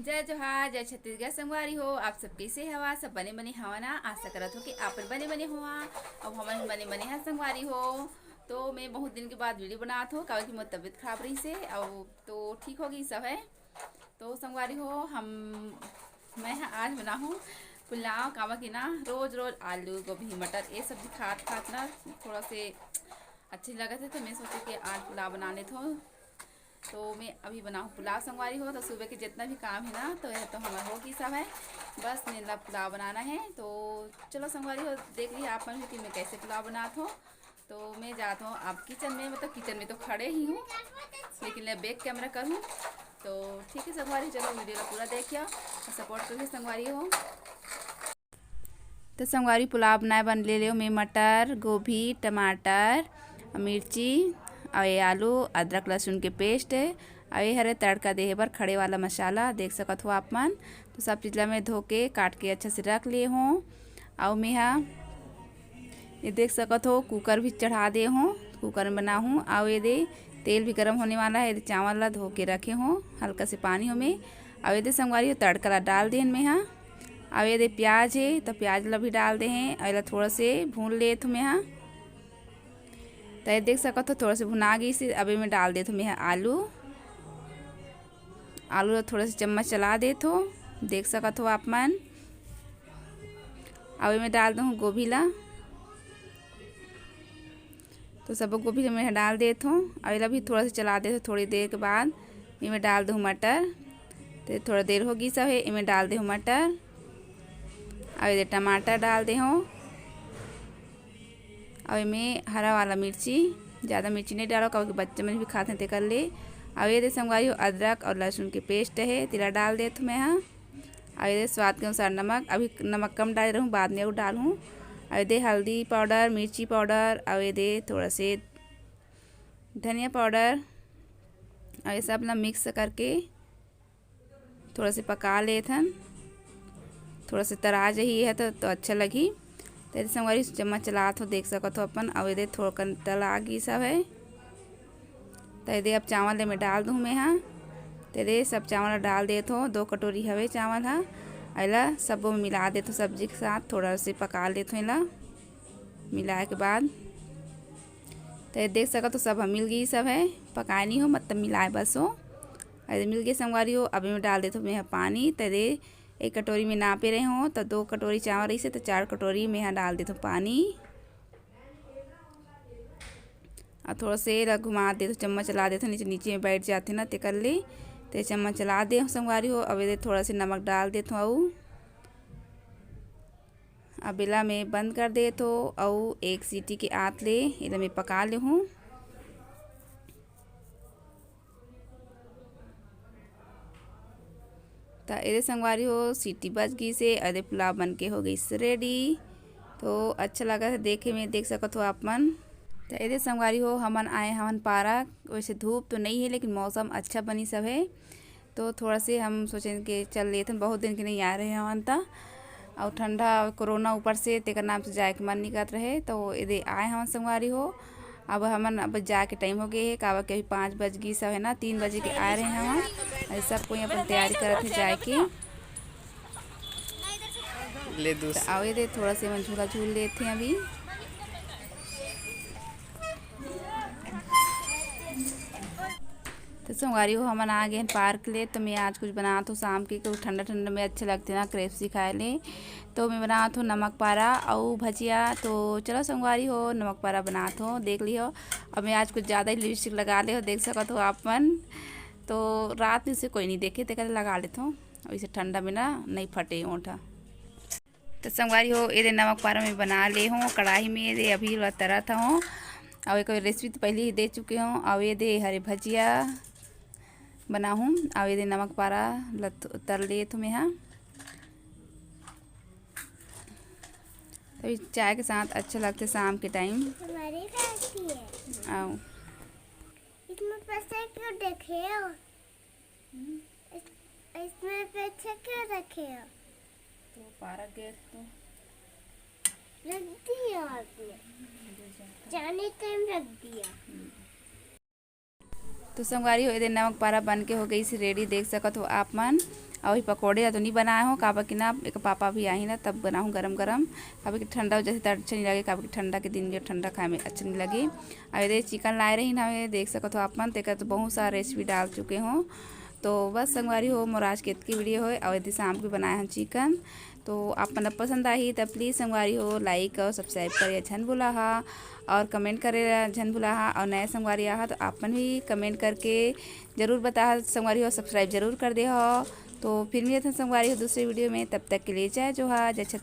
जय जोहार जय छत्तीसगढ़ संगवारी हो। आप सब कैसे हवा सब बने बने हवा ना। आशा करत हो कि आप बने बने हुआ। अब हमन बने बने हैं संगवारी हो। तो मैं बहुत दिन के बाद वीडियो बनात हो काहे कि मोर तबीयत खराब रही से और तो ठीक हो गई सब है। तो संगवारी हो मैं आज बना हूँ पुलाव। कावा की ना रोज रोज आलू गोभी मटर ये सब्जी खात खात ना थोड़ा से अच्छी लगा थे, तो मैं सोची कि आज पुलाव बना लेते हो। तो मैं अभी बनाऊँ पुलाव संगवारी हो। तो सुबह के जितना भी काम है ना तो यह तो हमारा हो की सब है। बस नीला पुलाव बनाना है। तो चलो संगवारी हो देख लिया आप मन कि मैं कैसे पुलाव बनाता हूँ। तो मैं जाता हूँ अब किचन में, मतलब किचन में तो खड़े ही हूँ लेकिन मैं बैक कैमरा करूँ। तो ठीक है संगवारी, चलो वीडियो का पूरा देखिए और सपोर्ट करिए संगवारी हो। तो संगवारी पुलाव बनाए बन ले लियो मैं मटर गोभी टमाटर मिर्ची और ये आलू अदरक लहसुन के पेस्ट है और ये हरे तड़का दे बर खड़े वाला मसाला देख सकत हो आप मन। तो सब चीज़ ला मैं धो के काट के अच्छा से रख लिए हूँ। और मैं ये देख सकत हो कुकर भी चढ़ा दे हूँ, कुकर में बना हूँ। और ये दे तेल भी गर्म होने वाला है। चावल ला धो के रखे हूँ हल्का से पानी हो में। और ये दे संगवारी हो तड़का ला डाल दें मैं अब ये दे प्याज है तो प्याज ला भी डाल दे हैं और थोड़ा से भून ले मैं तो ये देख सकत हो थोड़ा से भुना गई से। अभी मैं डाल देता हूँ मैं आलू आलू थोड़ा से चम्मच चला देता हूँ देख सकत हो आप मन। अभी मैं डाल दूँ गोभी ला, तो सब गोभी मैं डाल देता हूँ। अभी भी थोड़ा सा चला देता हूँ। थोड़ी देर के बाद मैं डाल दूँ मटर। तो थोड़ा देर होगी सब है इनमें डाल दे हूँ मटर। अभी टमाटर डाल दे हूँ। और मैं हरा वाला मिर्ची, ज़्यादा मिर्ची नहीं डालो क्योंकि बच्चे में भी खाते हैं कर ले। और ये दे संगवारी हो अदरक और लहसुन के पेस्ट है तिला डाल दे तो मैं और ये स्वाद के अनुसार नमक, अभी नमक कम डाल रहा हूँ बाद में वो डालूँ। और ये दे हल्दी पाउडर मिर्ची पाउडर और ये दे थोड़ा से धनिया पाउडर और ये सब ना मिक्स करके थोड़ा से पका लेथन। थोड़ा से तरा जही है तो अच्छा लगी। तो संगवारी चम्मच चला तो देख सकत हो अपन। और ये थोड़ा तला गई सब है। तो ये अब चावल में डाल दूँ मैं तो सब चावल डाल दे तो 2 कटोरी हवे चावल अला सब मिला दे तो सब्जी के साथ थोड़ा से पका ले तो इला मिलाए के बाद। तो ये देख सकत तो सब मिल गई सब है पकाए नहीं हो मतलब मिलाए बस हो। अरे मिल गए संगवारी हो। अभी मैं डाल देता हूँ मैं पानी। तो 1 कटोरी में नापे रहे हो तो 2 कटोरी चावल रही से तो 4 कटोरी में यहाँ डाल देता हूँ पानी। और थोड़ा से घुमा दे तो चम्मच चला देते नीचे नीचे में बैठ जाते ना ते कर ले। तो चम्मच चला दे संगवारी हो। अब ये थोड़ा से नमक डाल देता हूँ। अब इला में बंद कर दे तो और 1 सीटी के आत ले इला में पका ले हूँ। तो ये संगवारी हो सीटी बज गई से अरे पुलाव बन के हो गई से रेडी। तो अच्छा लगा है देखे में देख सकत हो आप मन। तो ये संगवारी हो हमन आए हमन पारा। वैसे धूप तो नहीं है लेकिन मौसम अच्छा बनी सब है। तो थोड़ा से हम सोचें कि चल लेते बहुत दिन के नहीं आ रहे हमन ता और ठंडा कोरोना ऊपर से तेकर नाम से जाए के मन नहीं करत रहे। तो ये आए हमन संगवारी हो। अब हमन अब जाके टाइम हो गए है कावा के 5 बज गई सब है ना 3 बजे के आ रहे हैं हम। सब कोई अपन तैयारी करत है जाए के ले दूस। तो आओ दे थोड़ा से मन झूला झूल लेते हैं अभी। तो संगवारी हो हमन आ गए पार्क ले। तो मैं आज कुछ बनात हूँ शाम के क्योंकि ठंडा ठंडा में अच्छे लगते ना क्रेप्सी खाए ले। तो मैं बनात हूँ नमक पारा और भजिया। तो चलो संगवारी हो नमक पारा बनात हो देख लियो। और मैं आज कुछ ज़्यादा ही लिपस्टिक लगा ले हो देख सकत हो आप मन। तो रात में से कोई नहीं देखे तो लगा लेता हूँ वैसे ठंडा में ना नहीं फटे ओठा। तो संगवारी हो ये नमक पारा में बना ले हूँ कढ़ाई में ये अभी तरह था हूँ। और एक रेसिपी तो पहले ही दे चुके हूँ। और ये दे हरे भजिया बना हूँ। और ये नमक पारा उतर लिए तुम्हें तभी चाय के साथ अच्छा लगता है शाम के टाइम। आओ इसमें पैसे क्यों देखे हो? इसमें पैसे क्यों रखे हो? तो पारा गेट तो रख दिया आपने जाने टाइम रख दिया। तो संगवारी हो नमक पारा बन के हो गई से रेडी देख सकत हो आप मन। और पकौड़े तो नहीं बनाए हो काबा कि ना एक पापा भी आई ना तब बनाऊँ गरम गरम। काबा कि ठंडा जैसे तो अच्छा नहीं लगे, काबा कि ठंडा के दिन जो ठंडा खाए में अच्छा नहीं लगे। और ये चिकन लाए रही ना, देख सको तो आप मन तेकर तो बहुत सारा रेसिपी डाल चुके हों। तो बस संगवारी हो मोर आज के इतकी वीडियो हो, और यदि शाम को बनाए हैं चिकन तो आप मन पसंद आई तब प्लीज़ संगवारी हो लाइक और सब्सक्राइब करे झन भुला हा, और कमेंट करे झन भुला हा। और नए संगवारी आहा तो आप मन भी कमेंट करके ज़रूर बता संगवारी हो, सब्सक्राइब जरूर कर दे हो। तो फिर मिलते हैं संगवारी हो दूसरे वीडियो में, तब तक के लिए जय जोहार जय छत।